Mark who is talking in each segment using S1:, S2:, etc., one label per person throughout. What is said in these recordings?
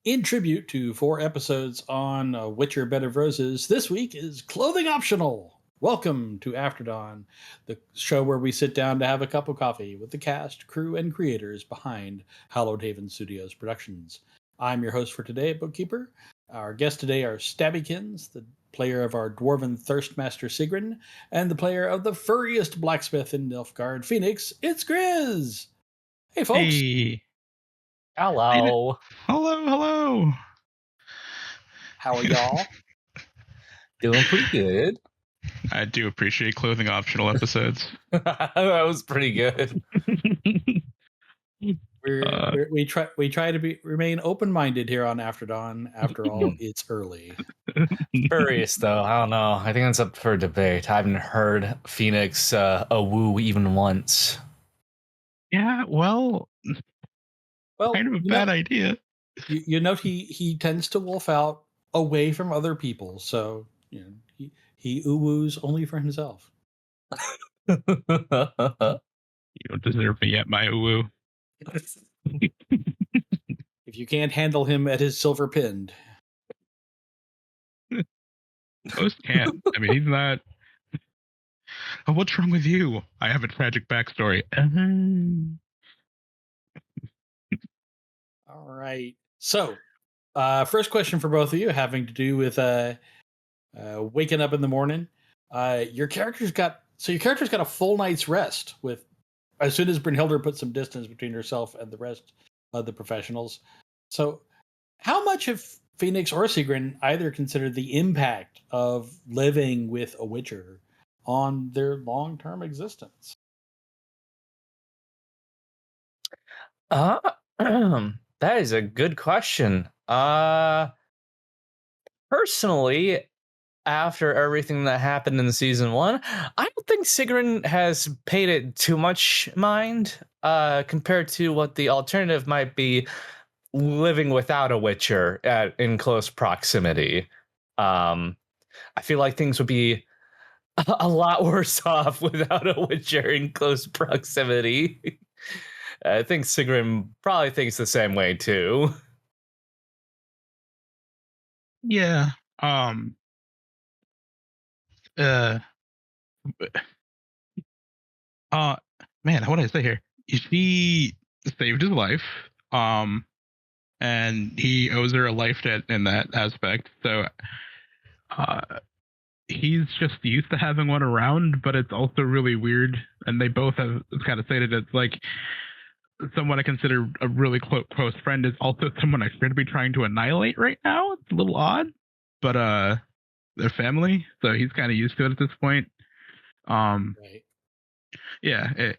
S1: In tribute to 4 episodes on Witcher Bed of Roses, this week is Clothing Optional. Welcome to After Dawn, the show where we sit down to have a cup of coffee with the cast, crew, and creators behind Hallowed Haven Studios Productions. I'm your host for today, Bookkeeper. Our guests today are Stabbykins, the player of our dwarven thirstmaster Seigryn, and the player of the furriest blacksmith in Nilfgaard, Fenix. It's Grizz! Hey, folks!
S2: Hey.
S3: Hello.
S2: Hello.
S1: How are y'all?
S3: Doing pretty good.
S2: I do appreciate clothing optional episodes.
S3: That was pretty good.
S1: We try to remain open-minded here on After Dawn. After all, it's early.
S3: Curious though, I don't know. I think that's up for debate. I haven't heard Phoenix a woo even once.
S2: Yeah, well, kind of a bad idea.
S1: You note he tends to wolf out away from other people, so he ooh-woos only for himself.
S2: You don't deserve me yet, my ooh.
S1: If you can't handle him at his silver pinned.
S2: Most can't. I mean, he's not. Oh, what's wrong with you? I have a tragic backstory.
S1: All right. So, first question for both of you, having to do with waking up in the morning. Your character's got a full night's rest with as soon as Brynhildr put some distance between herself and the rest of the professionals. So, how much have Phoenix or Seigryn either considered the impact of living with a Witcher on their long-term existence?
S3: That is a good question. Personally, after everything that happened in season 1, I don't think Seigryn has paid it too much mind compared to what the alternative might be, living without a Witcher in close proximity. I feel like things would be a lot worse off without a Witcher in close proximity. I think Seigryn probably thinks the same way too.
S2: Yeah. Man, what did I say here? She saved his life. And he owes her a life debt in that aspect. So, he's just used to having one around, but it's also really weird. And they both have kind of stated it's like someone I consider a really close friend is also someone I should be trying to annihilate right now. It's a little odd, but they're family, so he's kind of used to it at this point.
S1: Right.
S2: Yeah.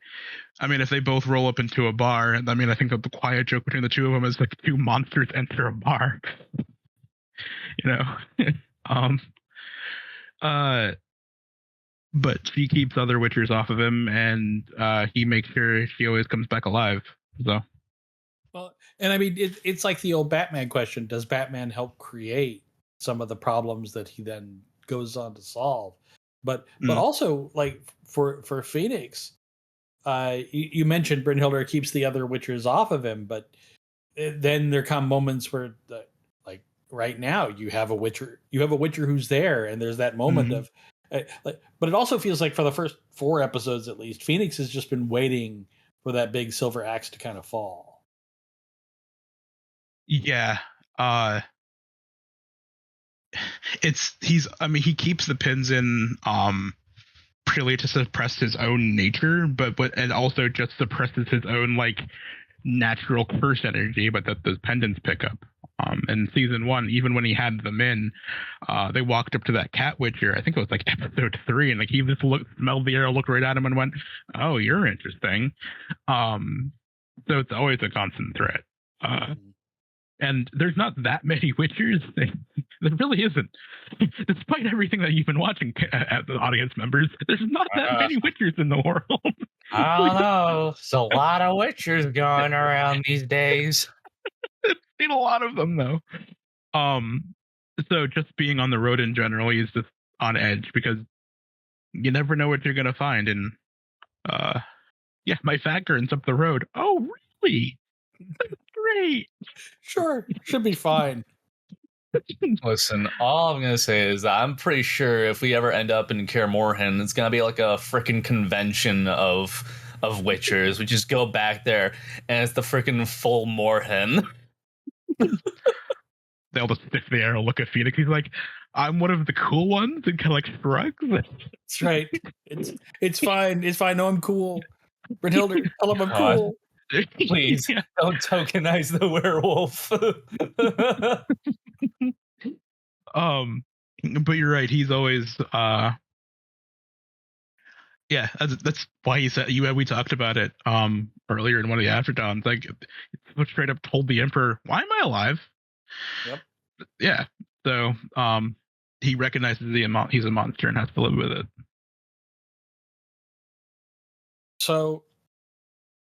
S2: I mean, if they both roll up into a bar, I mean, I think that the quiet joke between the two of them is like two monsters enter a bar. But she keeps other Witchers off of him, and he makes sure she always comes back alive. So,
S1: well, and I mean, it's like the old Batman question: does Batman help create some of the problems that he then goes on to solve? But also, like for Phoenix, you mentioned Brynhildr keeps the other Witchers off of him, but then there come moments where, like right now, you have a Witcher who's there, and there's that moment of. But it also feels like for the first 4 episodes, at least, Phoenix has just been waiting for that big silver axe to kind of fall.
S2: Yeah. He keeps the pins in purely to suppress his own nature, but and also just suppresses his own like natural curse energy, but that those pendants pick up. In season 1, even when he had them in, they walked up to that cat Witcher. I think it was like episode 3, and like he just smelled the air, looked right at him, and went, "Oh, you're interesting." So it's always a constant threat. And there's not that many Witchers. There really isn't. Despite everything that you've been watching as the audience members, there's not that many Witchers in the world.
S3: I don't know. There's a lot of Witchers going around these days.
S2: I've seen a lot of them, though. So just being on the road in general, he's just on edge because you never know what you're going to find. And my Fagurn's up the road. Oh, really? That's great.
S1: Sure, should be fine.
S3: Listen, all I'm gonna say is that I'm pretty sure if we ever end up in Kaer Morhen, it's gonna be like a freaking convention of witchers. We just go back there, and it's the freaking full Morhen.
S2: They'll just stick the arrow, look at Phoenix. He's like, I'm one of the cool ones, and kind of like shrugs.
S1: That's right. It's fine. It's fine. No, I'm cool. Brynhilde, tell him I'm
S3: God.
S1: cool.
S3: Please don't tokenize the werewolf.
S2: But you're right. He's always yeah. That's why he said we talked about it earlier in one of the Aphrodons. Like, straight up told the Emperor, "Why am I alive?"
S1: Yep.
S2: Yeah. So he recognizes he's a monster and has to live with it.
S1: So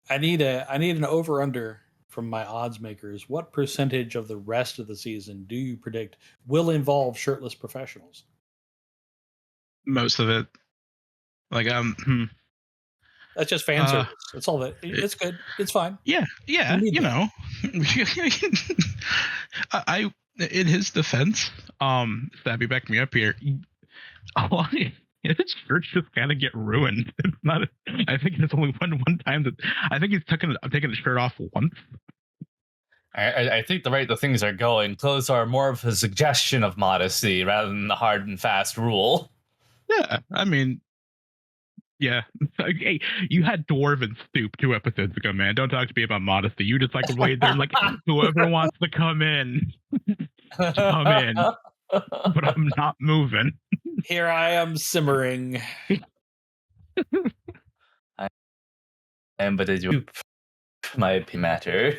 S1: I need an over under from my odds makers. What percentage of the rest of the season do you predict will involve shirtless professionals?
S2: Most of it. Like
S1: That's just fan service. That's all that. It's good. It's fine.
S2: Yeah. You know. I in his defense, Stabby backed me up here. His shirts just kind of get ruined. It's not. I think it's only one time that I think he's taken his shirt off once.
S3: I think the rate the things are going, clothes are more of a suggestion of modesty rather than the hard and fast rule.
S2: Yeah, I mean, yeah. Hey, you had Dwarven Stoop 2 episodes ago, man. Don't talk to me about modesty. You just like laid there like, whoever wants to come in, come in. But I'm not moving.
S1: Here I am simmering.
S3: I am but a dupe, my matter.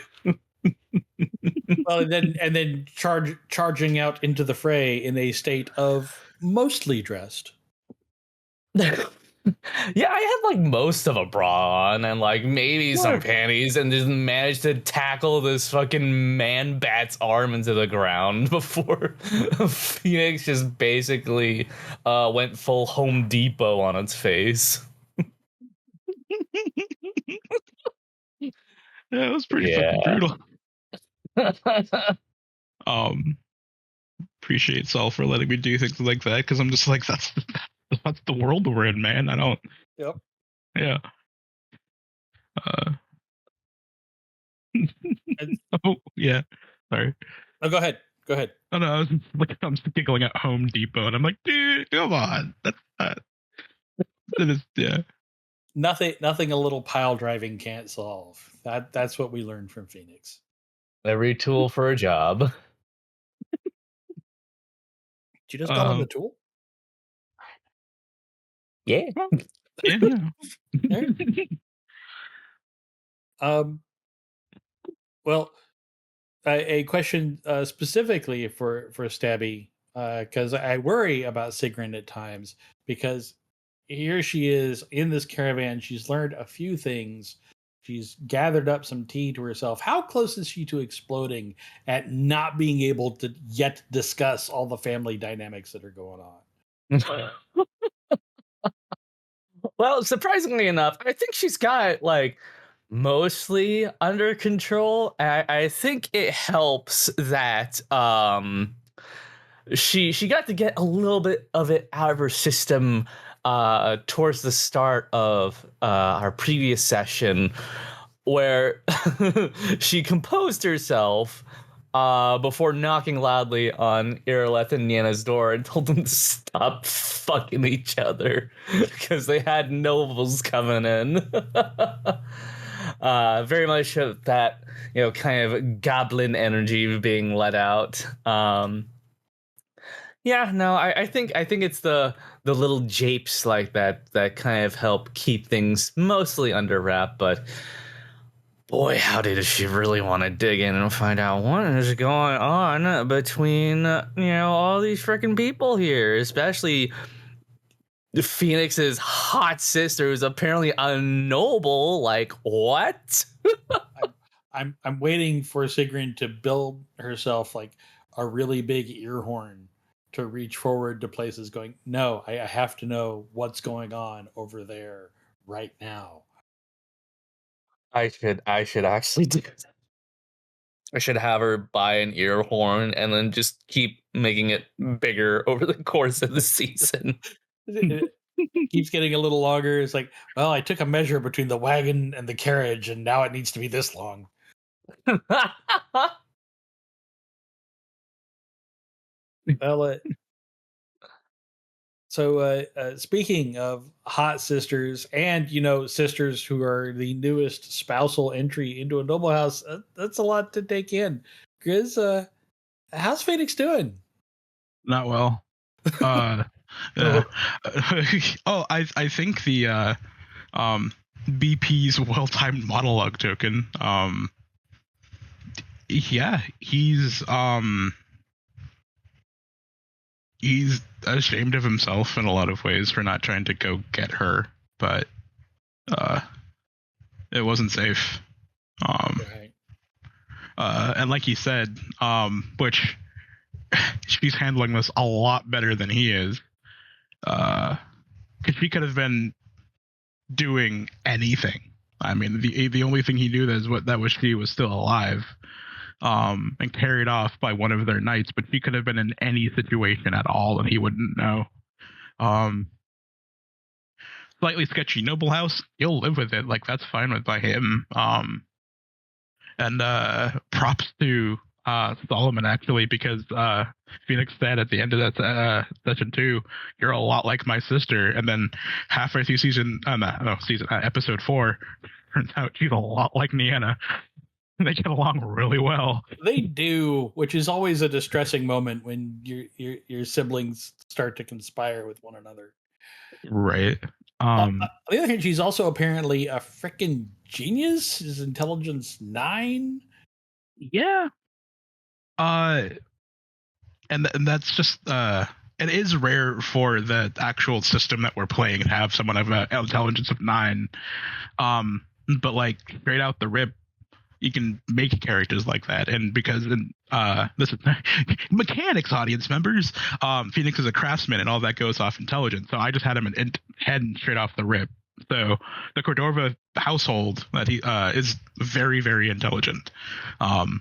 S1: Well, and then charging out into the fray in a state of mostly dressed.
S3: Yeah, I had like most of a bra on and like maybe some panties, and just managed to tackle this fucking man bat's arm into the ground before Phoenix just basically went full Home Depot on its face.
S2: Yeah, it was pretty fucking brutal. Appreciate Saul for letting me do things like that, because I'm just like, that's the world we're in, man. I don't.
S1: Yep.
S2: Yeah. Oh yeah. Sorry.
S1: Oh, go ahead. Go ahead.
S2: Oh no, I was like, I'm just giggling at Home Depot, and I'm like, dude, come on. That's not. That is, yeah.
S1: Nothing a little pile driving can't solve. That's what we learned from Phoenix.
S3: Every tool for a job.
S1: Did you just call him a tool?
S3: Yeah.
S2: Yeah.
S1: Well, a question specifically for Stabby, because I worry about Seigryn at times, because here she is in this caravan. She's learned a few things. She's gathered up some tea to herself. How close is she to exploding at not being able to yet discuss all the family dynamics that are going on?
S3: Well, surprisingly enough, I think she's got like mostly under control. I think it helps that she got to get a little bit of it out of her system towards the start of our previous session, where she composed herself before knocking loudly on Irileth and Nienna's door and told them to stop fucking each other because they had nobles coming in. Very much of that, kind of goblin energy being let out. Yeah, no, I think it's the little japes like that kind of help keep things mostly under wrap, but boy, howdy, does she really want to dig in and find out what is going on between, all these freaking people here, especially Phoenix's hot sister, who's apparently a noble. Like, what?
S1: I'm waiting for Seigryn to build herself like a really big ear horn to reach forward to places going, no, I have to know what's going on over there right now.
S3: I should actually do that. I should have her buy an ear horn and then just keep making it bigger over the course of the season.
S1: It keeps getting a little longer. It's like, well, I took a measure between the wagon and the carriage, and now it needs to be this long. Well, so speaking of hot sisters, and sisters who are the newest spousal entry into a noble house, that's a lot to take in. Grizz, how's Phoenix doing?
S2: Not well. Oh, I think the BP's well-timed monologue token. Yeah, he's ashamed of himself in a lot of ways for not trying to go get her, but it wasn't safe.
S1: Right.
S2: And like you said, which she's handling this a lot better than he is, because she could have been doing anything. I mean, the only thing he knew that was she was still alive, and carried off by one of their knights, but she could have been in any situation at all and he wouldn't know. Slightly sketchy noble house, he'll live with it, like that's fine by him. And props to Solomon, actually, because Phoenix said at the end of that session 2, you're a lot like my sister, and then halfway through episode 4, turns out she's a lot like Niana. They get along really well.
S1: They do, which is always a distressing moment when your siblings start to conspire with one another.
S2: Right.
S1: On the other hand, she's also apparently a freaking genius. His intelligence 9.
S2: Yeah. And that's just it is rare for the actual system that we're playing to have someone of an intelligence of 9. But like straight out the rip, you can make characters like that, and because this is mechanics, audience members, Phoenix is a craftsman, and all that goes off intelligence. So I just had him in head straight off the rip. So the Cordova household that he is very, very intelligent,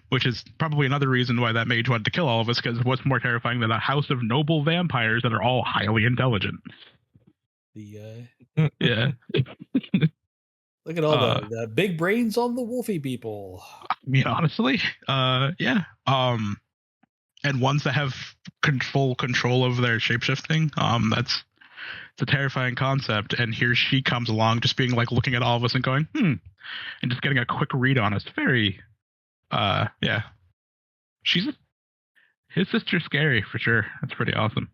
S2: which is probably another reason why that mage wanted to kill all of us, because what's more terrifying than a house of noble vampires that are all highly intelligent? Yeah.
S1: Look at all the big brains on the wolfy people.
S2: I mean, honestly, yeah. And ones that have control of their shapeshifting, it's a terrifying concept. And here she comes along, just being like looking at all of us and going, and just getting a quick read on us. Very, yeah. His sister's scary for sure. That's pretty awesome.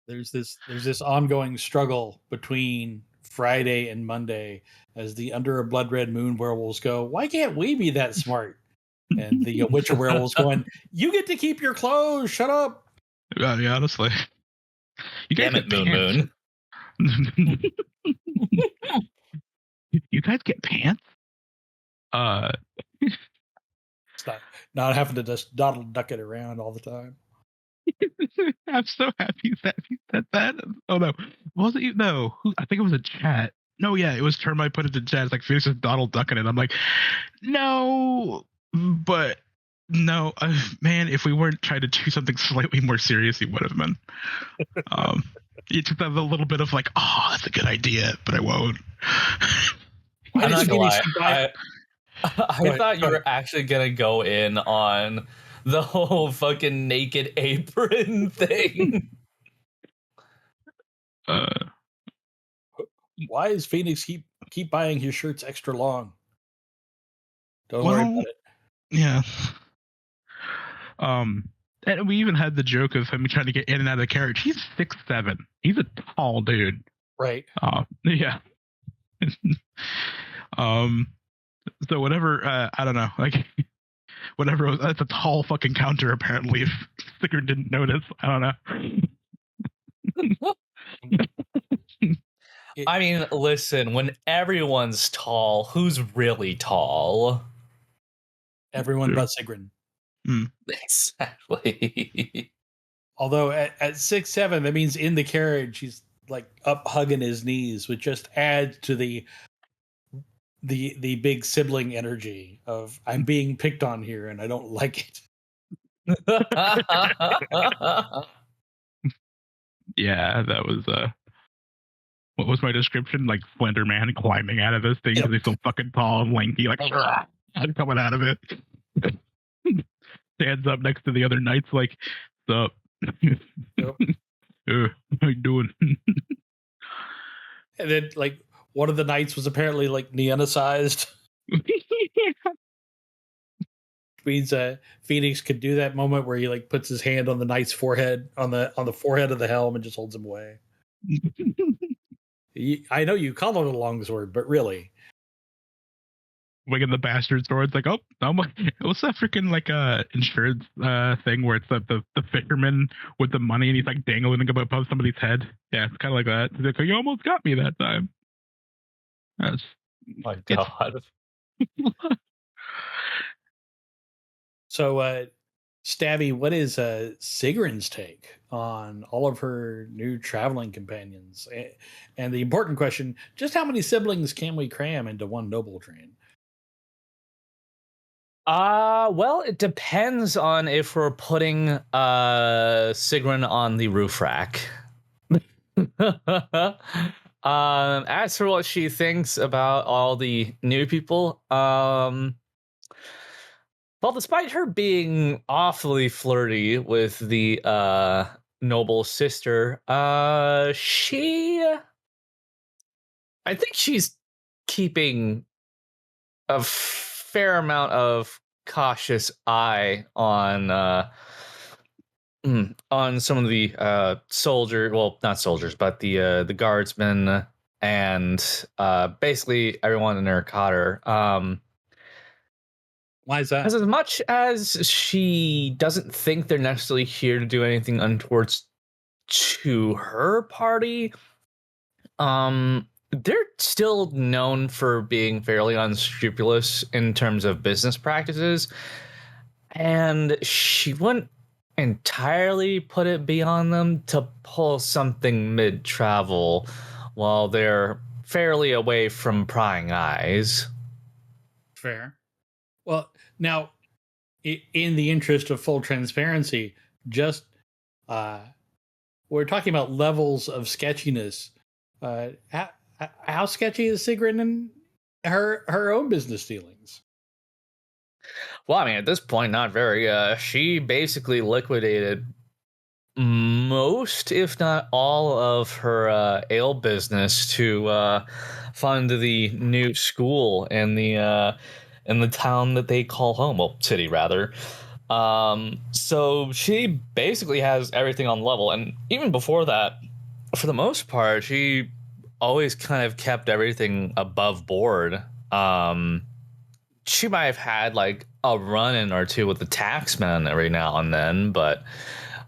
S1: There's this ongoing struggle between Friday and Monday as the Under a Blood Red Moon werewolves go, why can't we be that smart? And the Witcher werewolves going, you get to keep your clothes, shut up.
S2: Yeah, honestly. You guys
S3: Damn it, Moon.
S2: You guys get pants?
S1: Not having to just duck it around all the time.
S2: I'm so happy that he said that. Oh no, was it you? No, I think it was a chat. No, yeah, it was Termite put it in chat. It's like Phoenix is Donald ducking it. I'm like, no, but no, man. If we weren't trying to do something slightly more serious, he would have been. You just have a little bit of like, oh, that's a good idea, but I won't.
S3: I'm not gonna lie. I thought you were actually gonna go in on the whole fucking naked apron thing.
S1: Why is Phoenix keep buying his shirts extra long? Don't worry about it.
S2: Yeah. And we even had the joke of him trying to get in and out of the carriage. He's 6'7". He's a tall dude.
S1: Right.
S2: Yeah. So whatever, I don't know, like whatever, that's a tall fucking counter apparently, if Seigryn didn't notice. I don't know.
S3: I mean, listen, when everyone's tall, who's really tall?
S1: Everyone but Seigryn.
S3: Exactly.
S1: Although at 6'7", that means in the carriage he's like up hugging his knees, which just adds to the the big sibling energy of I'm being picked on here and I don't like it.
S2: Yeah, that was what was my description? Like Slender Man climbing out of this thing because he's so fucking tall and lanky, like coming out of it. Stands up next to the other knights, like, "What's up?
S1: Yep.
S2: How you doing?"
S1: And then, like, one of the knights was apparently like neonicized. Means Phoenix could do that moment where he like puts his hand on the knight's forehead, on the forehead of the helm, and just holds him away. I know you call it a longsword, but really,
S2: Winging the bastard swords, like, oh, what's that freaking like insurance thing where it's the fisherman with the money and he's like dangling above somebody's head? Yeah, it's kind of like that. He's like, you almost got me that time. That's
S3: my God.
S1: So, Stabby, what is Seigryn's take on all of her new traveling companions? And the important question, just how many siblings can we cram into one noble train?
S3: Well, it depends on if we're putting Seigryn on the roof rack. As for what she thinks about all the new people, well, despite her being awfully flirty with the noble sister, I think she's keeping a fair amount of cautious eye on some of the not soldiers, but the guardsmen and basically everyone in her cotter.
S1: Why is that?
S3: Because as much as she doesn't think they're necessarily here to do anything untoward to her party, they're still known for being fairly unscrupulous in terms of business practices, and she wouldn't entirely put it beyond them to pull something mid-travel while they're fairly away from prying eyes.
S1: Fair. Well, now, in the interest of full transparency, just we're talking about levels of sketchiness. How sketchy is Seigryn and her own business dealings?
S3: Well, I mean, at this point, not very. She basically liquidated most, if not all, of her ale business to fund the new school in the town that they call home. Well, city rather. So she basically has everything on level, and even before that, for the most part, she always kind of kept everything above board. She might have had like a run-in or two with the taxman every now and then, but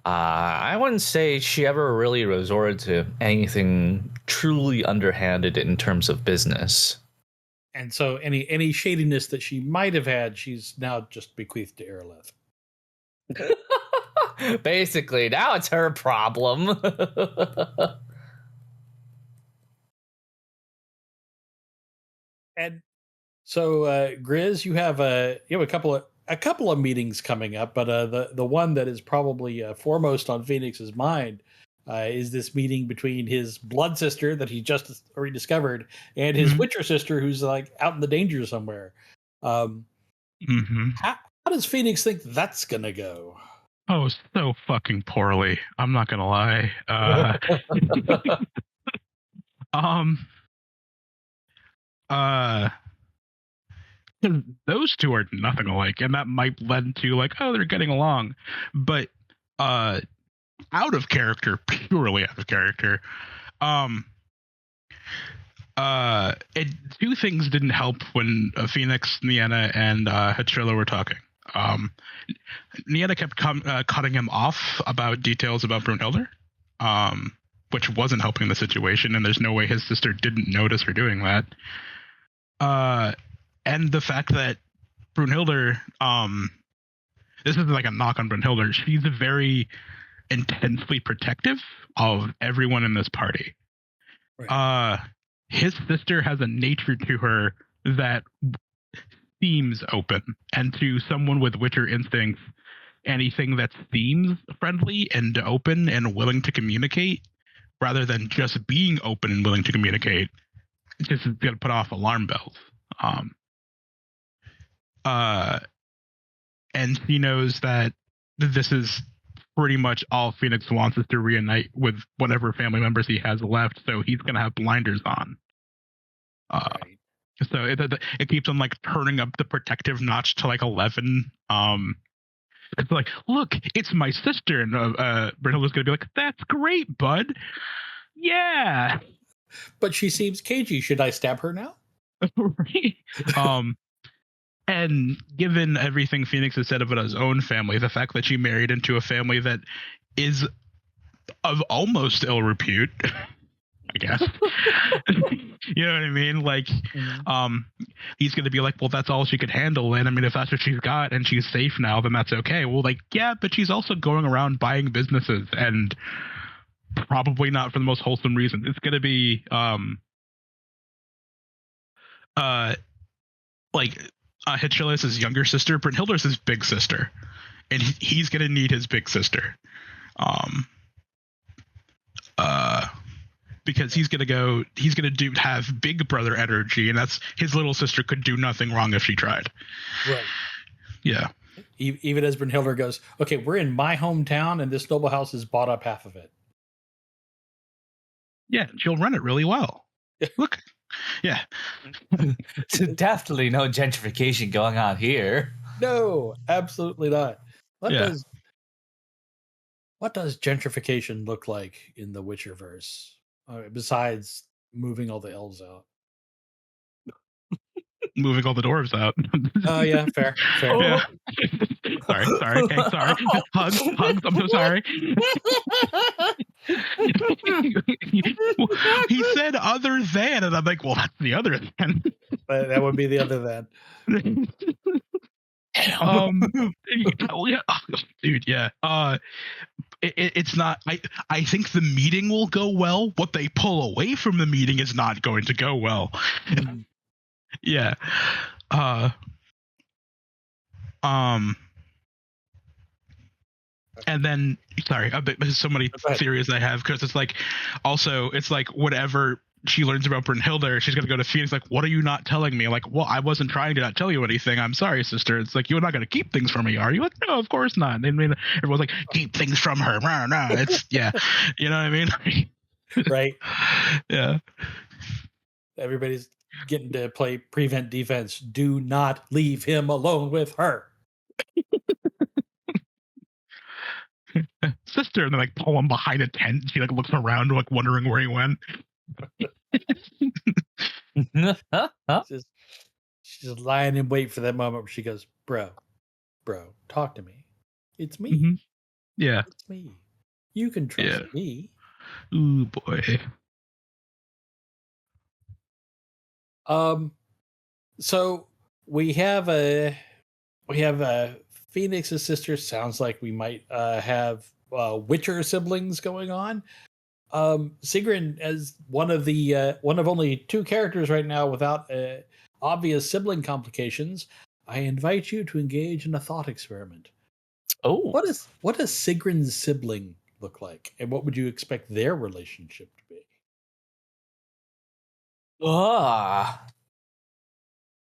S3: I wouldn't say she ever really resorted to anything truly underhanded in terms of business.
S1: And so any shadiness that she might have had, she's now just bequeathed to Aerolith.
S3: Basically, now it's her problem.
S1: And so, Grizz, you have a couple of meetings coming up, but the one that is probably foremost on Phoenix's mind is this meeting between his blood sister that he just rediscovered and his Witcher sister, who's like out in the danger somewhere. How does Phoenix think that's gonna go?
S2: Oh, so fucking poorly. I'm not gonna lie. Those two are nothing alike, and that might lead to like, oh, they're getting along, but out of character, purely out of character. Two things didn't help when Phoenix, Nienna, and Hatrilla were talking. Nienna kept cutting him off about details about Brunhilde, which wasn't helping the situation, and there's no way his sister didn't notice her doing that. And the fact that Brunhilde, this is like a knock on Brunhilde, she's very intensely protective of everyone in this party. Right. His sister has a nature to her that seems open, and to someone with Witcher instincts, anything that's themes friendly and open and willing to communicate, rather than just being open and willing to communicate, just is going to put off alarm bells. And he knows that this is pretty much all Phoenix wants, is to reunite with whatever family members he has left, so he's going to have blinders on. Right. So it keeps on like turning up the protective notch to like 11. It's like, look, it's my sister, and Brynhilda's going to be like, that's great, bud. Yeah.
S1: But she seems cagey. Should I stab her now?
S2: Right. And given everything Phoenix has said about his own family, the fact that she married into a family that is of almost ill repute, I guess. You know what I mean? Like, he's going to be like, well, that's all she could handle. And I mean, if that's what she's got and she's safe now, then that's okay. Well, like, yeah, but she's also going around buying businesses, and probably not for the most wholesome reason. It's going to be, Hitchhilla's younger sister. Brynhilda's his big sister, and he's going to need his big sister. Because he's going to have big brother energy, and that's his little sister could do nothing wrong if she tried.
S1: Right.
S2: Yeah.
S1: Even as Brynhilda goes, okay, we're in my hometown, and this noble house has bought up half of it.
S2: Yeah, she'll run it really well. Look. Yeah.
S3: So definitely no gentrification going on here.
S1: No, absolutely not. What does gentrification look like in the Witcherverse? Besides moving all the elves out.
S2: Moving all the dwarves out.
S1: Oh, yeah, fair.
S2: Yeah. sorry. Okay, sorry. Hugs. I'm so sorry. He said other than, and I'm like, well, that's the other than.
S1: That would be the other than.
S2: Dude, yeah. It's not. I think the meeting will go well. What they pull away from the meeting is not going to go well. Yeah. And then, sorry, there's so many theories I have, because it's like, also, it's like whatever she learns about Brynhilda, she's going to go to Phoenix, like, what are you not telling me? Like, well, I wasn't trying to not tell you anything. I'm sorry, sister. It's like, you're not going to keep things from me, are you? Like, no, of course not. And then everyone's like, keep things from her. No, it's, yeah. You know what I mean?
S1: Right.
S2: Yeah.
S1: Everybody's getting to play prevent defense. Do not leave him alone with her.
S2: Sister, and then like pull him behind a tent. She like looks around, like wondering where he went.
S1: She's lying in wait for that moment where she goes, bro, talk to me. It's me.
S2: Mm-hmm. Yeah,
S1: it's me. You can trust me.
S2: Ooh boy.
S1: So we have Phoenix's sister. Sounds like we might have Witcher siblings going on. Seigryn, as one of only two characters right now without obvious sibling complications, I invite you to engage in a thought experiment.
S3: Oh,
S1: what does Seigryn's sibling look like, and what would you expect their relationship to be?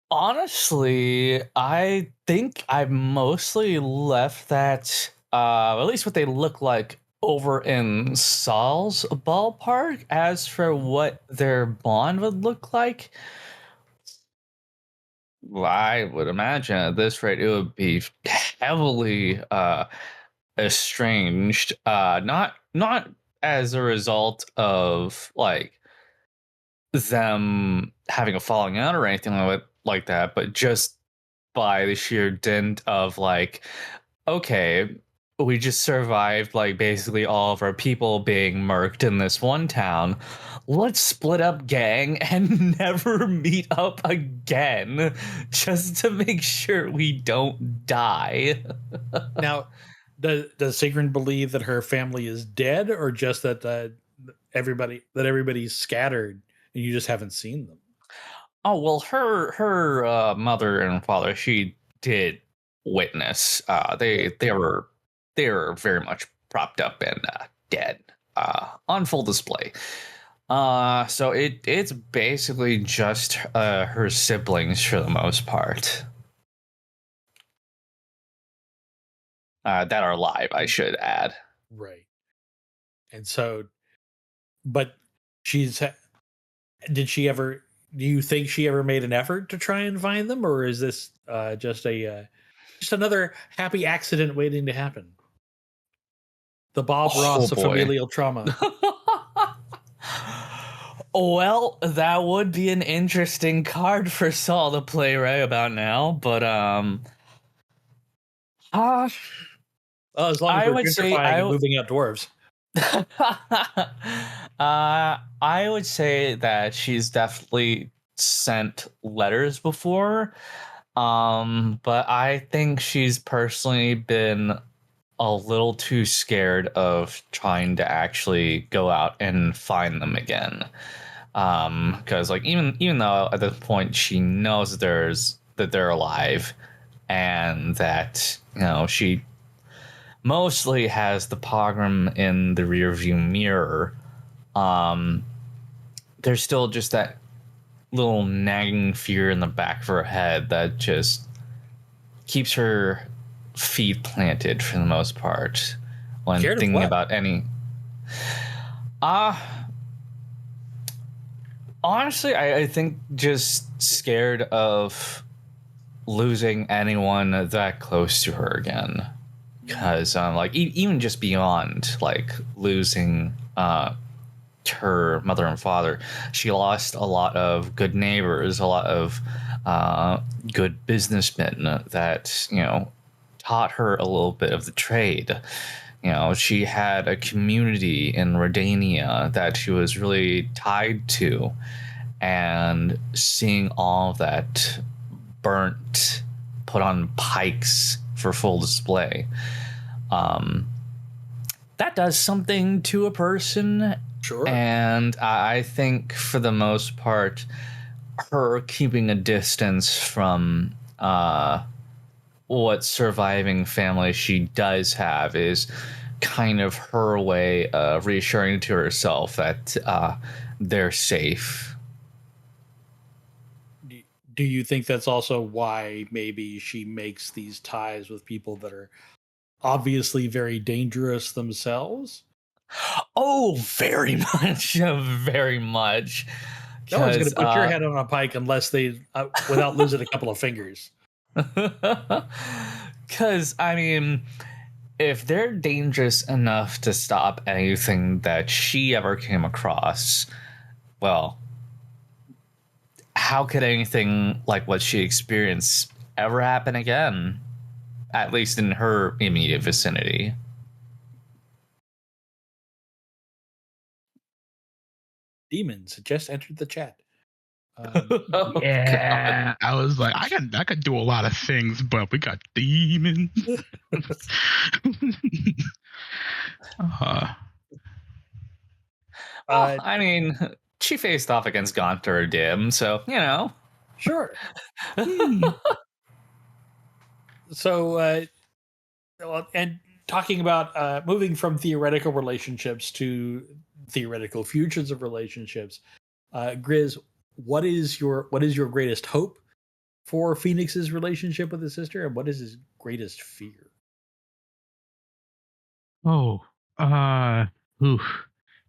S3: Honestly, I think I mostly left that, at least what they look like, over in Saul's ballpark. As for what their bond would look like, I would imagine at this rate it would be heavily estranged. Not as a result of like them having a falling out or anything like that, but just by the sheer dint of like, okay, we just survived like basically all of our people being murked in this one town. Let's split up, gang, and never meet up again, just to make sure we don't die.
S1: Now, does Seigryn believe that her family is dead, or just that everybody's scattered and you just haven't seen them?
S3: Oh well, her mother and father, she did witness. They were very much propped up and dead on full display. So it's basically just her siblings for the most part that are alive, I should add.
S1: Right. And so, but she's did she ever? Do you think she ever made an effort to try and find them, or is this just another happy accident waiting to happen? The Bob
S3: Oh
S1: Ross of
S3: boy.
S1: familial trauma.
S3: Well, that would be an interesting card for Saul to play right about now, but uh,
S1: Well, as long as
S3: I
S1: we're
S3: would say
S1: gentrifying and moving out dwarves.
S3: I would say that she's definitely sent letters before. But I think she's personally been a little too scared of trying to actually go out and find them again. Because like even though at this point she knows that they're alive and that she mostly has the pogrom in the rearview mirror, um, there's still just that little nagging fear in the back of her head that just keeps her feet planted for the most part when
S1: Scared of
S3: thinking
S1: what?
S3: about any. Uh Honestly, I think just scared of losing anyone that close to her again. Because like even just beyond like losing her mother and father, she lost a lot of good neighbors, a lot of good businessmen that taught her a little bit of the trade. She had a community in Redania that she was really tied to, and seeing all of that burnt, put on pikes for full display, that does something to a person.
S1: Sure.
S3: And I think for the most part, her keeping a distance from what surviving family she does have is kind of her way of reassuring to herself that they're safe.
S1: Do you think that's also why maybe she makes these ties with people that are obviously very dangerous themselves?
S3: Oh, very much, very much.
S1: No one's going
S3: Because
S1: to put your head on a pike unless they, without losing a couple of fingers.
S3: because I mean, if they're dangerous enough to stop anything that she ever came across, well, how could anything like what she experienced ever happen again? At least in her immediate vicinity.
S1: Demons just entered the chat.
S3: Oh,
S2: Yeah, I was like, I could do a lot of things, but we got demons.
S3: well, I mean, she faced off against Gaunter Dim, so
S1: Sure. So, well, and talking about moving from theoretical relationships to theoretical futures of relationships, Grizz, what is your greatest hope for Phoenix's relationship with his sister, and what is his greatest fear?
S2: Oh, oof,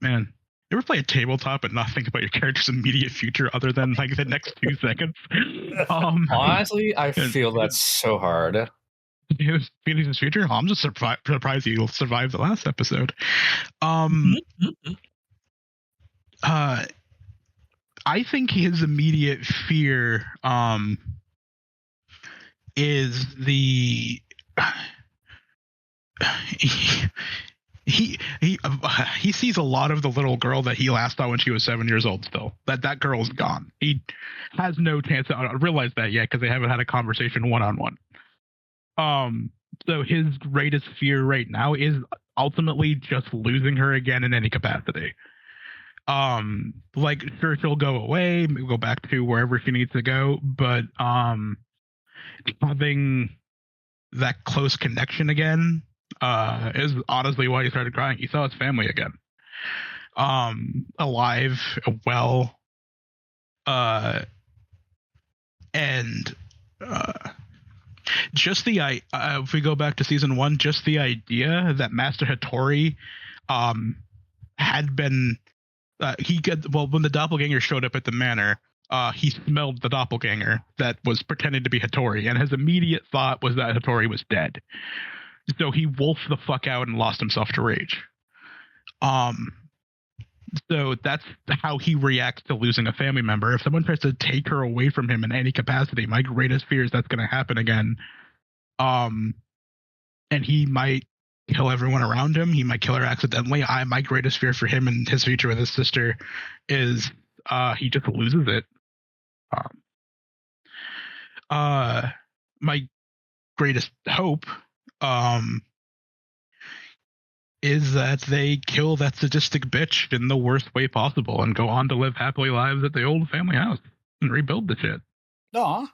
S2: man. You ever play a tabletop and not think about your character's immediate future other than like the next 2 seconds?
S3: Honestly, I feel that's so hard.
S2: Phoenix's future? I'm just surprised you'll survive the last episode. I think his immediate fear is the he sees a lot of the little girl that he last saw when she was 7 years old. Still, that girl's gone. He has no chance to realize that yet because they haven't had a conversation one-on-one. So his greatest fear right now is ultimately just losing her again in any capacity. Like, sure, she'll go away, go back to wherever she needs to go, but having that close connection again is honestly why he started crying. He saw his family again, alive, well, and just the if we go back to season 1, just the idea that Master Hattori had been when the doppelganger showed up at the manor, he smelled the doppelganger that was pretending to be Hattori, and his immediate thought was that Hattori was dead. So he wolfed the fuck out and lost himself to rage. So that's how he reacts to losing a family member. If someone tries to take her away from him in any capacity, my greatest fear is that's going to happen again. And he might kill everyone around him. He might kill her accidentally. My greatest fear for him and his future with his sister is he just loses it. My greatest hope is that they kill that sadistic bitch in the worst way possible and go on to live happily lives at the old family house and rebuild the shit.
S1: Aw.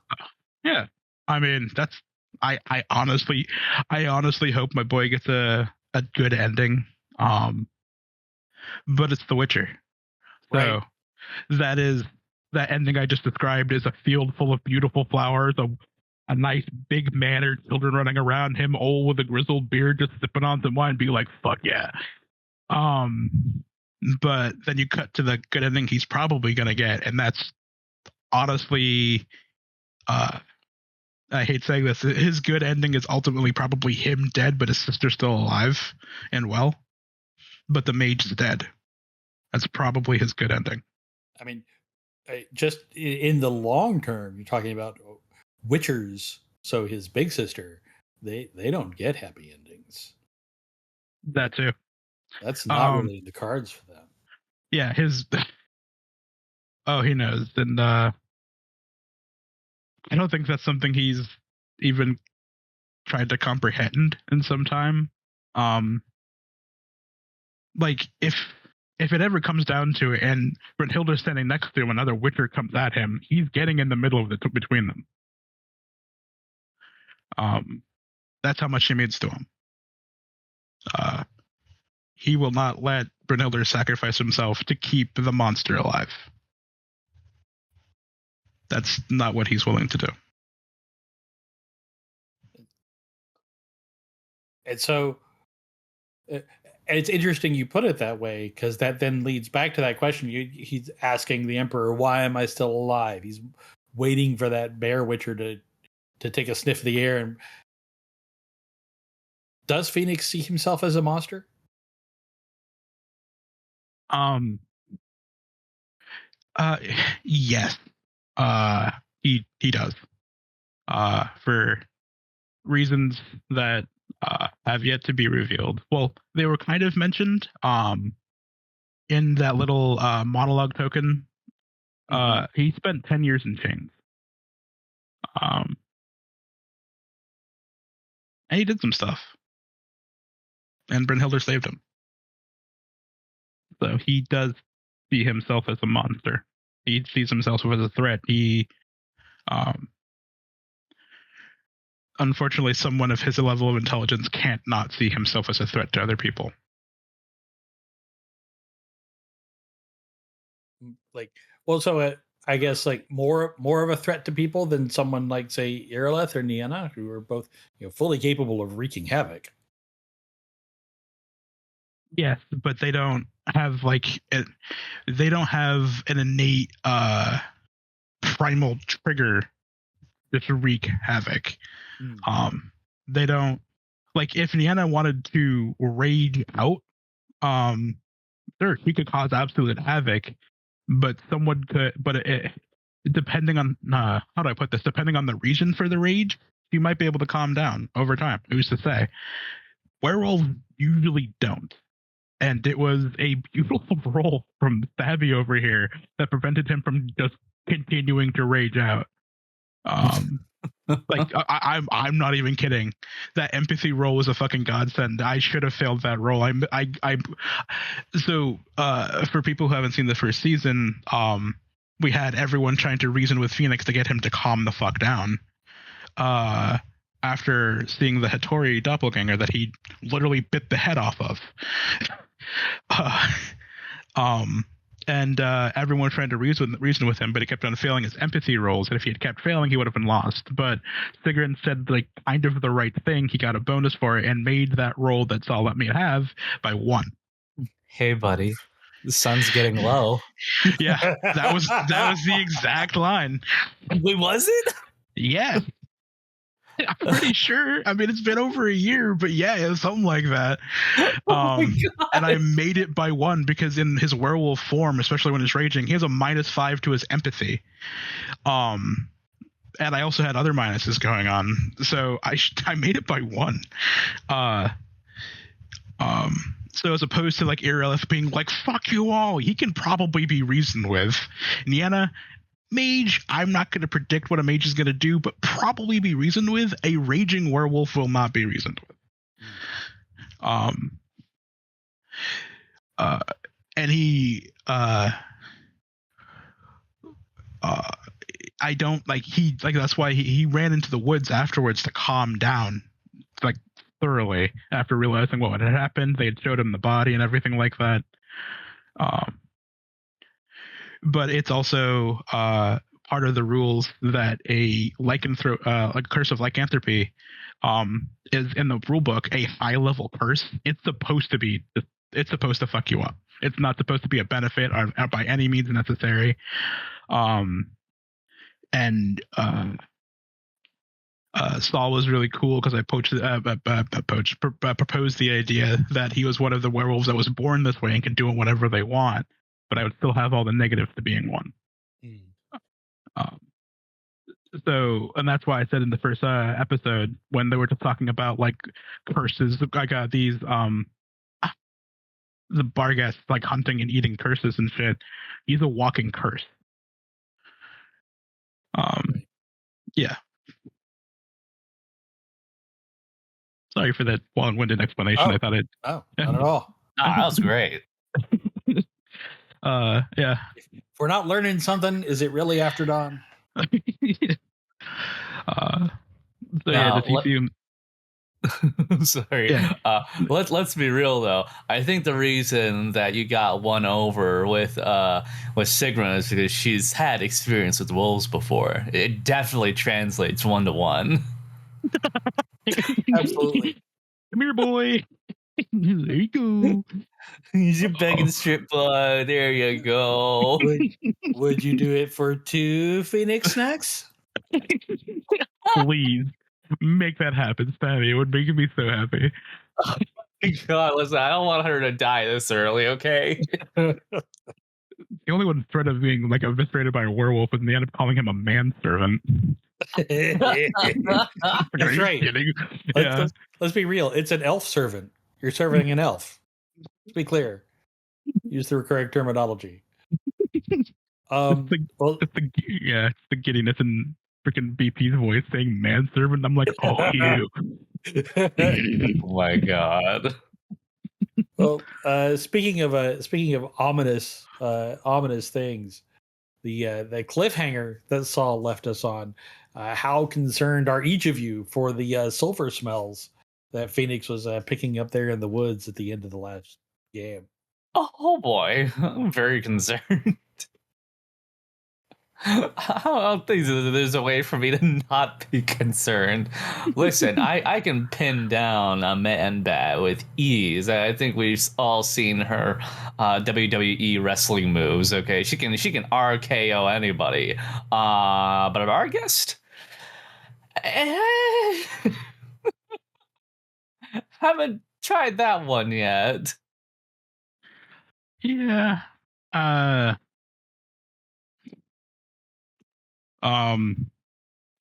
S2: Yeah. I mean, that's I honestly hope my boy gets a good ending. But it's The Witcher. So that ending I just described is a field full of beautiful flowers, a nice big manor, children running around him, old with a grizzled beard, just sipping on some wine, be like, fuck yeah. But then you cut to the good ending he's probably gonna get, and that's honestly, I hate saying this, his good ending is ultimately probably him dead, but his sister's still alive and well. But the mage is dead. That's probably his good ending.
S1: I mean, just in the long term, you're talking about Witchers. So his big sister, they don't get happy endings.
S2: That too.
S1: That's not really in the cards for them.
S2: Yeah, he knows. And I don't think that's something he's even tried to comprehend in some time. Like, if it ever comes down to it and Brunhilde's standing next to him, another Witcher comes at him, he's getting in the middle of it between them. That's how much she means to him. He will not let Brunhilde sacrifice himself to keep the monster alive. That's not what he's willing to do.
S1: And so it's interesting you put it that way, because that then leads back to that question. He's asking the Emperor, why am I still alive? He's waiting for that bear witcher to take a sniff of the air. And does Fenix see himself as a monster?
S2: Yes. He does. For reasons that have yet to be revealed. Well, they were kind of mentioned in that little monologue token. He spent 10 years in chains. And he did some stuff. And Brunhilde saved him. So he does see himself as a monster. He sees himself as a threat. He unfortunately, someone of his level of intelligence can't not see himself as a threat to other people.
S1: Like, well, so I guess like more of a threat to people than someone like, say, Irileth or Nienna, who are both fully capable of wreaking havoc.
S2: Yes, but they don't have they don't have an innate primal trigger to wreak havoc. They don't, like, if Nienna wanted to rage out, sure, she could cause absolute havoc, but someone could, but depending on how do I put this, depending on the reason for the rage, you might be able to calm down over time. Who's to say? Werewolves usually don't. And it was a beautiful roll from Stabby over here that prevented him from just continuing to rage out. Like I'm not even kidding. That empathy roll was a fucking godsend. I should have failed that roll. So for people who haven't seen the first season, we had everyone trying to reason with Phoenix to get him to calm the fuck down. After seeing the Hattori doppelganger that he literally bit the head off of. And everyone tried to reason with him, but he kept on failing his empathy rolls. And if he had kept failing, he would have been lost. But Seigryn said like kind of the right thing. He got a bonus for it and made that roll that Saul let me have by 1.
S3: Hey, buddy, the sun's getting low.
S2: Yeah, that was the exact line.
S3: Wait, was it?
S2: Yeah. I'm pretty sure. I mean, it's been over a year, but yeah, it was something like that. And I made it by 1 because in his werewolf form, especially when he's raging, he has a -5 to his empathy. And I also had other minuses going on, so I made it by 1. So as opposed to like Irelith being like "fuck you all," he can probably be reasoned with. Nienna, mage, I'm not going to predict what a mage is going to do, but probably be reasoned with. A raging werewolf will not be reasoned with. And he, I don't like he like that's why he ran into the woods afterwards to calm down, like thoroughly after realizing what had happened. They had showed him the body and everything like that. But it's also part of the rules that a curse of lycanthropy is in the rule book a high level curse. It's supposed to fuck you up. It's not supposed to be a benefit or by any means necessary. Saul was really cool because I proposed the idea that he was one of the werewolves that was born this way and could do whatever they want, but I would still have all the negatives to being one. So, and that's why I said in the first episode when they were just talking about like curses, I got these the Barghest like hunting and eating curses and shit. He's a walking curse. Yeah. Sorry for that long-winded explanation. I thought it.
S1: Oh, not at all.
S3: No, that was great.
S2: Yeah.
S1: If we're not learning something, is it really after dawn?
S2: The TCU.
S3: Sorry. Yeah. Let's be real though. I think the reason that you got one over with Seigryn is because she's had experience with wolves before. It definitely translates 1-to-1.
S1: Absolutely.
S2: Come here, boy. There you go.
S3: You're begging strip blood. There you go.
S1: Would you do it for 2 Phoenix snacks?
S2: Please make that happen, Stabby. It would make me so happy.
S3: Oh my God, listen, I don't want her to die this early, okay?
S2: The only one threat of being like eviscerated by a werewolf and they end up calling him a manservant.
S1: That's right.
S2: Yeah.
S1: Let's be real. It's an elf servant. You're serving an elf. Let's be clear. Use the correct terminology.
S2: It's the giddiness in freaking BP's voice saying manservant. I'm like, oh, you.
S3: Oh my God.
S1: Well, speaking of ominous things, the cliffhanger that Saul left us on. How concerned are each of you for the sulfur smells that Phoenix was picking up there in the woods at the end of the last game?
S3: Oh boy, I'm very concerned. I don't think there's a way for me to not be concerned. Listen, I can pin down a man bat with ease. I think we've all seen her WWE wrestling moves. Okay, she can RKO anybody. But an Argist, haven't tried that one yet.
S2: Yeah.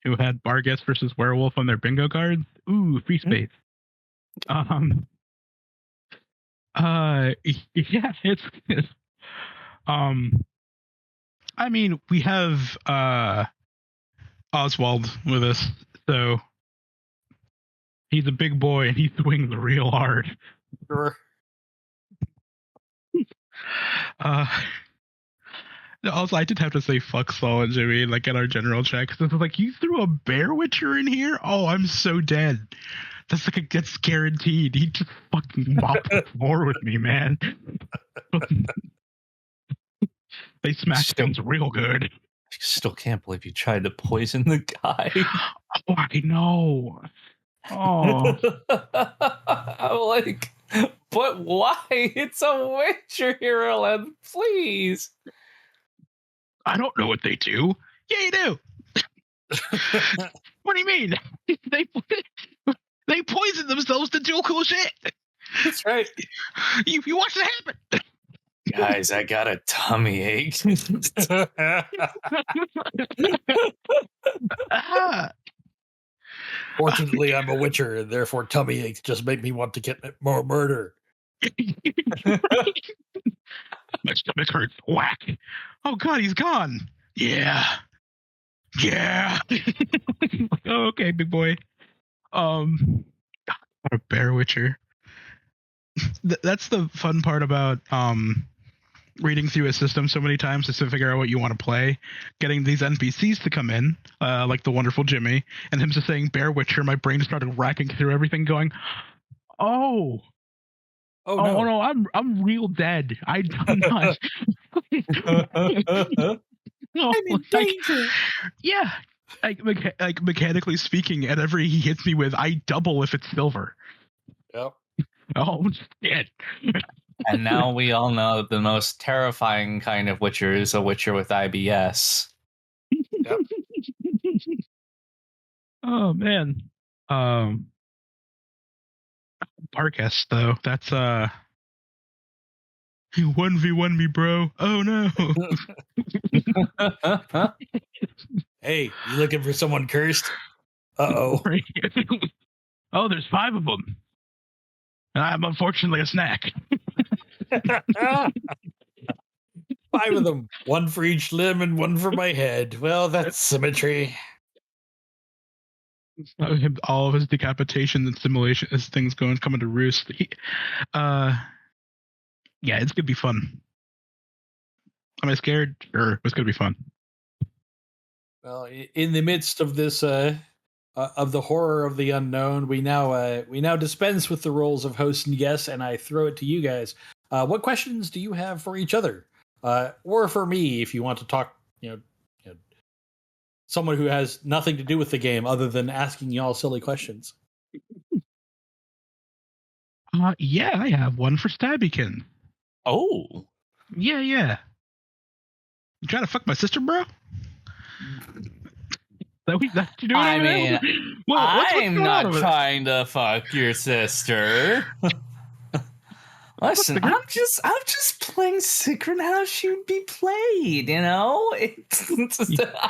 S2: Who had Barghest versus Werewolf on their bingo cards? Ooh, free space. Yeah, it's I mean, we have Oswald with us, So he's a big boy and he swings real hard.
S1: Sure.
S2: Also, I did have to say fuck Saul and Jimmy like in our general chat because it's like, you threw a bear witcher in here? Oh, I'm so dead. That's guaranteed. He just fucking mopped the floor with me, man. They smash things real good.
S3: I still can't believe you tried to poison the guy.
S2: Oh, I know. Oh.
S3: I'm like, but why? It's a Witcher hero, and please.
S2: I don't know what they do. Yeah, you do. What do you mean? They poison themselves to do cool shit.
S1: That's right.
S2: You watch it happen.
S3: Guys, I got a tummy ache.
S1: Fortunately, I'm a witcher, and therefore tummy aches just make me want to get more murder.
S2: My stomach hurts. Whack. Oh god, he's gone. Yeah. Oh, okay, big boy. A bear witcher. That's the fun part about reading through a system so many times is to figure out what you want to play. Getting these NPCs to come in, like the wonderful Jimmy, and him just saying bear witcher, my brain started racking through everything going, Oh no, I'm real dead. I'm not. No,
S1: I'm in danger.
S2: Yeah. Like mechanically speaking, at every he hits me with, I double if it's silver.
S1: Yep.
S2: Oh shit.
S3: And now we all know that the most terrifying kind of Witcher is a Witcher with IBS.
S1: Yep.
S2: Oh man. Parkest though. That's 1v1 me, bro. Oh no.
S1: Hey, you looking for someone cursed? Uh-oh.
S2: Oh, there's 5 of them. I'm unfortunately a snack.
S1: 5 of them. 1 for each limb and 1 for my head. Well, that's symmetry.
S2: All of his decapitation and simulation as things coming to roost. Yeah, it's gonna be fun. Am I scared? Sure, it's gonna be fun.
S1: Well, in the midst of this of the horror of the unknown, we now dispense with the roles of host and guest, and I throw it to you guys. What questions do you have for each other, or for me, if you want to talk? Someone who has nothing to do with the game other than asking y'all silly questions.
S2: Yeah, I have one for Stabbykin.
S3: Oh.
S2: Yeah. You trying to fuck my sister, bro?
S3: I mean, I'm not trying to fuck your sister. Listen, I'm just playing Seigryn how she'd be played, you know?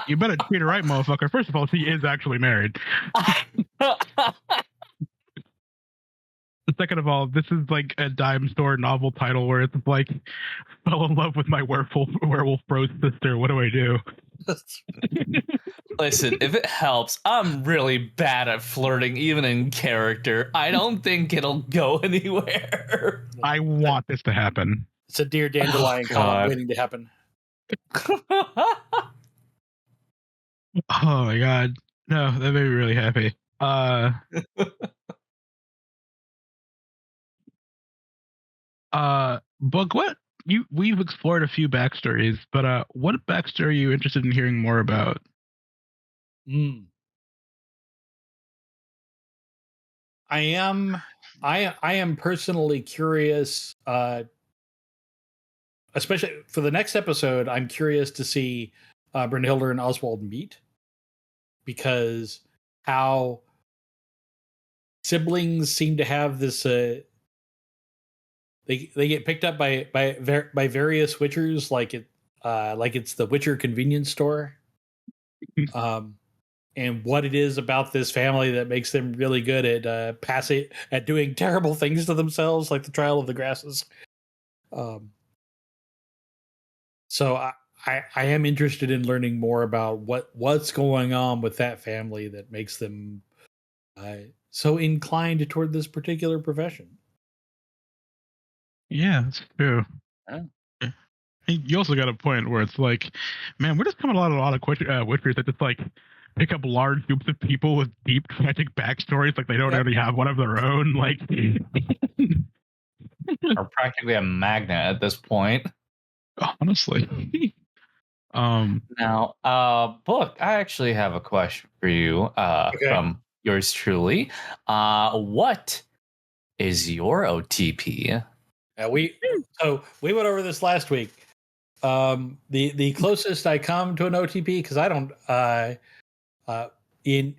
S2: You better treat her right, motherfucker. First of all, she is actually married. Second of all, this is like a dime store novel title where it's like, fell in love with my werewolf bro sister. What do I do?
S3: Listen, if it helps, I'm really bad at flirting, even in character. I don't think it'll go anywhere.
S2: I want this to happen.
S1: It's a dear dandelion column waiting to happen.
S2: Oh my god. No, that made me really happy. Book, we've explored a few backstories, but what backstory are you interested in hearing more about?
S1: I am personally curious, especially for the next episode. I'm curious to see Brynhildr and Oswald meet, because how siblings seem to have this. They get picked up by various Witchers, like it's the Witcher convenience store. And what it is about this family that makes them really good at doing terrible things to themselves, like the Trial of the Grasses. So I am interested in learning more about what's going on with that family that makes them so inclined toward this particular profession.
S2: Yeah, it's true.
S3: Oh.
S2: You also got a point where it's like, man, we're just coming a lot of witchers that just like pick up large groups of people with deep tragic backstories, like they don't already have one of their own. Like,
S3: Or practically a magnet at this point.
S2: honestly.
S3: Now, Book, I actually have a question for you from yours truly. What is your OTP?
S1: We went over this last week. The closest I come to an OTP, because I don't in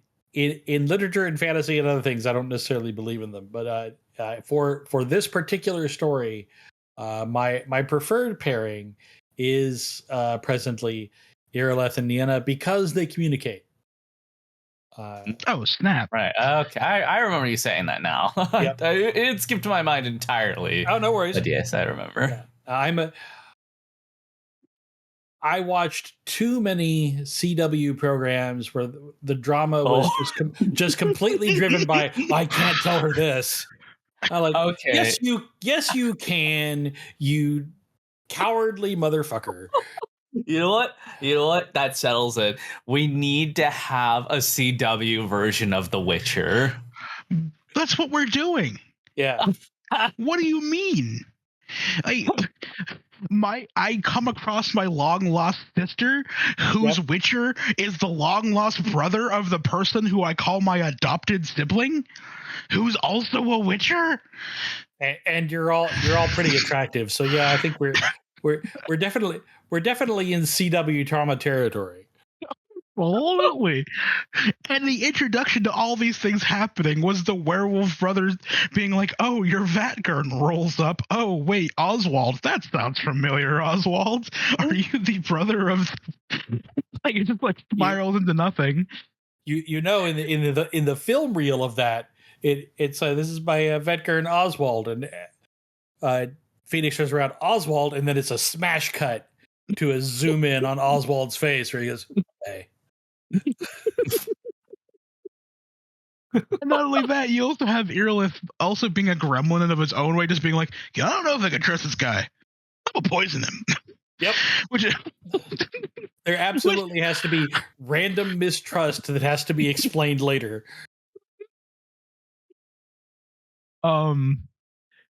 S1: literature and fantasy and other things, I don't necessarily believe in them. But for this particular story, my preferred pairing is presently Irileth and Nienna because they communicate.
S2: Oh snap!
S3: Right. Okay. I remember you saying that now.
S1: Yep.
S3: It skipped my mind entirely.
S1: Oh, no worries.
S3: But yes, I remember.
S1: Yeah. I watched too many CW programs where the drama was just completely driven by I can't tell her this. I'm like, okay. Yes you can, you cowardly motherfucker.
S3: You know what? That settles it. We need to have a CW version of The Witcher.
S2: That's what we're doing.
S1: Yeah.
S2: What do you mean? I come across my long lost sister, whose Witcher is the long lost brother of the person who I call my adopted sibling, who's also a Witcher.
S1: And you're all pretty attractive. So yeah, I think we're definitely in CW trauma territory.
S2: Absolutely. And the introduction to all these things happening was the werewolf brothers being like, oh, your Vatgern rolls up. Oh, wait, Oswald. That sounds familiar, Oswald. Are you the brother of... like, it just like spirals into nothing.
S1: You know, in the film reel of that, it's this is by Vatgern Oswald, and Phoenix turns around Oswald, and then it's a smash cut to a zoom in on Oswald's face where he goes, hey.
S2: And not only that, you also have Irileth also being a gremlin in of his own way, just being like, I don't know if I can trust this guy. I'm gonna poison him.
S1: Yep. There absolutely has to be random mistrust that has to be explained later.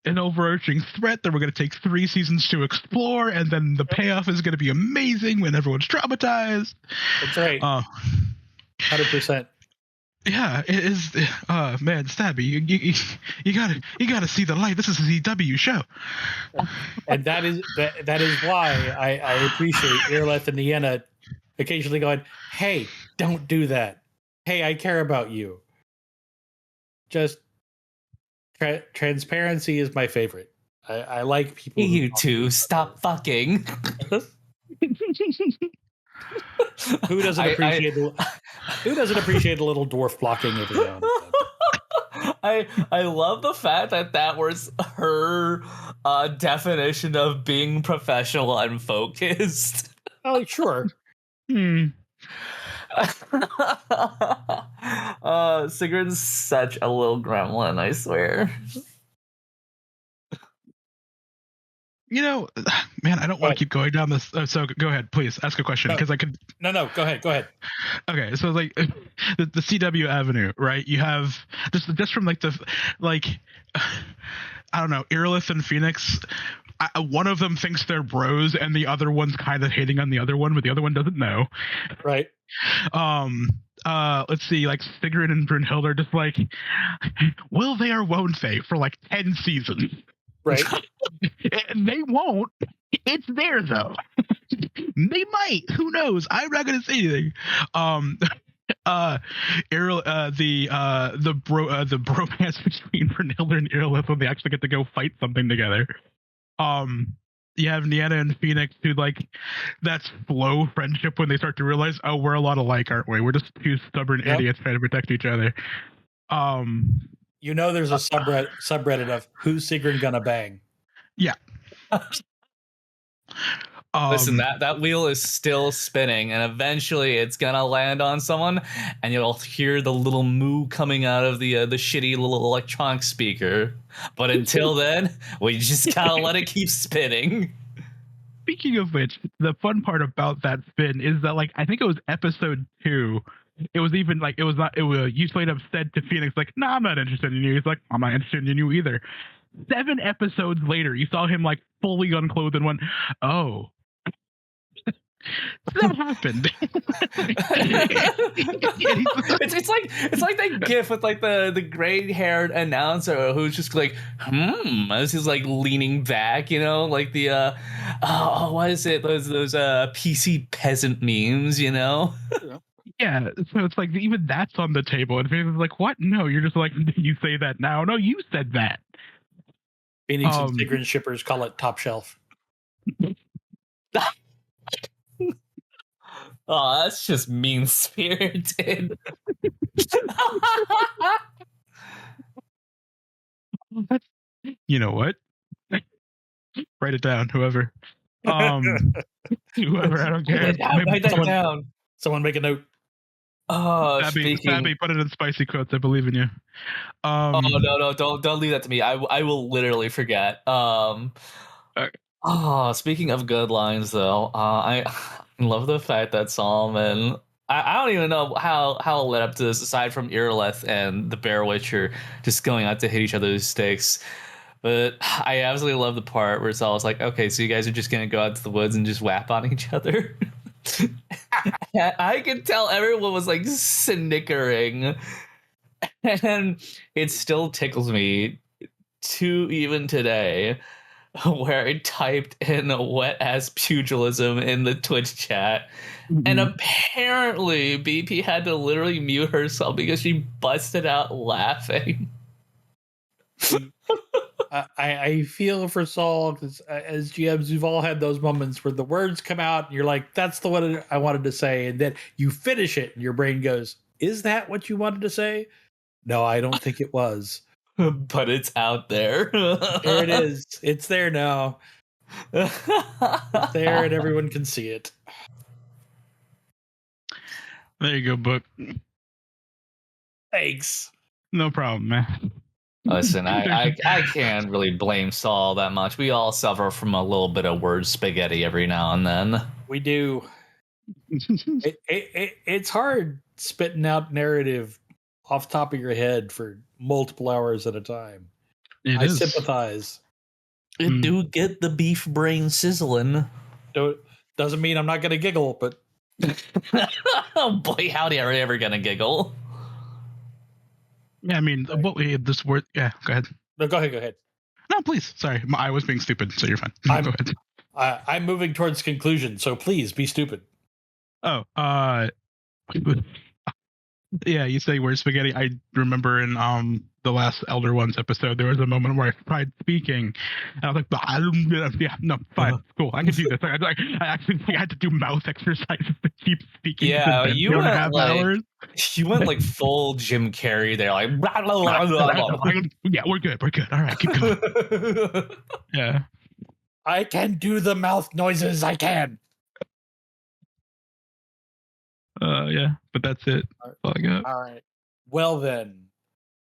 S2: An overarching threat that we're going to take 3 seasons to explore, and then the payoff is going to be amazing when everyone's traumatized.
S1: That's right. 100%.
S2: Yeah, it is. Man, Stabby, you gotta see the light. This is a CW show,
S1: and that is why I appreciate Irileth and Nienna occasionally going, "Hey, don't do that. Hey, I care about you." Just transparency is my favorite. I like people.
S3: You two, stop fucking.
S1: Who doesn't appreciate a little dwarf blocking every now and then?
S3: I love the fact that was her definition of being professional and focused.
S1: Oh, sure.
S3: Seigryn's such a little gremlin, I swear.
S2: You know, man, I don't want to keep going down this. So go ahead, please ask a question because I could.
S1: No, go ahead.
S2: Okay, so like the CW avenue, right? You have just from like I don't know, Irileth and Fenix. One of them thinks they're bros, and the other one's kind of hating on the other one, but the other one doesn't know.
S1: Right.
S2: Let's see, like Seigryn and Brynhild are just like, will they or won't they for like 10 seasons?
S1: Right.
S2: And they won't. It's there though. They might. Who knows? I'm not gonna say anything. The bromance between Brynhild and Irileth when they actually get to go fight something together. You have Nienna and Fenix who like that slow friendship when they start to realize, oh, we're a lot alike, aren't we? We're just 2 stubborn idiots trying to protect each other.
S1: You know, there's a subreddit of who's Seigryn gonna bang.
S2: Yeah.
S3: Listen, that wheel is still spinning, and eventually it's gonna land on someone, and you'll hear the little moo coming out of the shitty little electronic speaker. But until then, we just gotta let it keep spinning.
S2: Speaking of which, the fun part about that spin is that, like, I think it was episode 2. It was even like, it was not. It was, you straight up said to Phoenix, like, "Nah, I'm not interested in you." He's like, "I'm not interested in you either." 7 episodes later, you saw him like fully unclothed and went, "Oh." That happened.
S3: it's like that gif with like the gray-haired announcer who's just like as he's like leaning back, you know, like the what is it, those PC peasant memes, you know.
S2: Yeah, so it's like even that's on the table, and Phoenix is like, "What? No, you're just like, you say that now? No, you said that."
S1: Phoenix and Seigryn shippers call it top shelf.
S3: Oh, that's just mean-spirited.
S2: You know what? Write it down, whoever. Whoever, I don't care.
S3: Write that down.
S1: Someone make a note.
S3: Oh,
S2: Stabby, put it in spicy quotes. I believe in you.
S3: Oh no, don't leave that to me. I will literally forget. Oh, speaking of good lines, though, I love the fact that Solomon. I don't even know how it led up to this, aside from Irileth and the Bear Witcher just going out to hit each other's stakes. But I absolutely love the part where Saul's like, "Okay, so you guys are just gonna go out to the woods and just whap on each other." I could tell everyone was like snickering, and it still tickles me to even today, where I typed in a wet ass pugilism in the Twitch chat, and apparently BP had to literally mute herself because she busted out laughing.
S1: I feel for Saul, because as GMs, we've all had those moments where the words come out and you're like, "That's the one I wanted to say," and then you finish it and your brain goes, "Is that what you wanted to say?" No, I don't think it was.
S3: But it's out there.
S1: There it is. It's there now. It's there and everyone can see it.
S2: There you go, Book.
S1: Thanks.
S2: No problem, man.
S3: Listen, I can't really blame Saul that much. We all suffer from a little bit of word spaghetti every now and then.
S1: We do. It's hard spitting out narrative off the top of your head for multiple hours at a time. I sympathize.
S3: It do get the beef brain sizzling.
S1: Doesn't mean I'm not going to giggle, but...
S3: Oh boy, howdy, are we ever going to giggle?
S2: Yeah, I mean, this word... Yeah, go ahead.
S1: No, go ahead.
S2: No, please. Sorry, I was being stupid, so you're fine. Go ahead.
S1: I'm moving towards conclusion, so please be stupid.
S2: Oh, yeah, you say word spaghetti. I remember in the last Elder Ones episode, there was a moment where I tried speaking, and I was like, "Yeah, no, fine, cool, I can do this." I actually had to do mouth exercises to keep speaking.
S3: Yeah, you went like full Jim Carrey there, like.
S2: Yeah, we're good. All right, keep going. Yeah,
S1: I can do the mouth noises. I can.
S2: Yeah, but that's it. That's all I got.
S1: All right. Well then,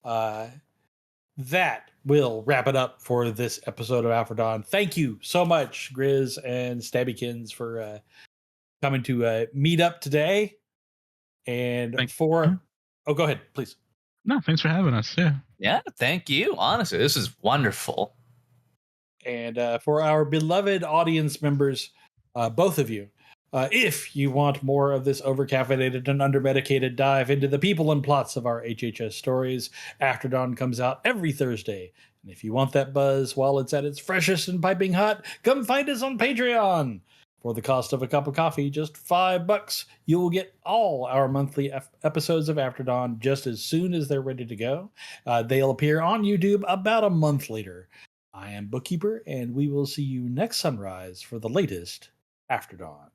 S1: that will wrap it up for this episode of After Dawn. Thank you so much, Grizz and Stabbykins, for coming to meet up today. And go ahead, please.
S2: No, thanks for having us.
S3: Yeah, thank you. Honestly, this is wonderful.
S1: And for our beloved audience members, both of you, if you want more of this overcaffeinated and undermedicated dive into the people and plots of our HHS stories, After Dawn comes out every Thursday. And if you want that buzz while it's at its freshest and piping hot, come find us on Patreon. For the cost of a cup of coffee, just $5, you will get all our monthly episodes of After Dawn just as soon as they're ready to go. They'll appear on YouTube about a month later. I am Bookkeeper, and we will see you next sunrise for the latest After Dawn.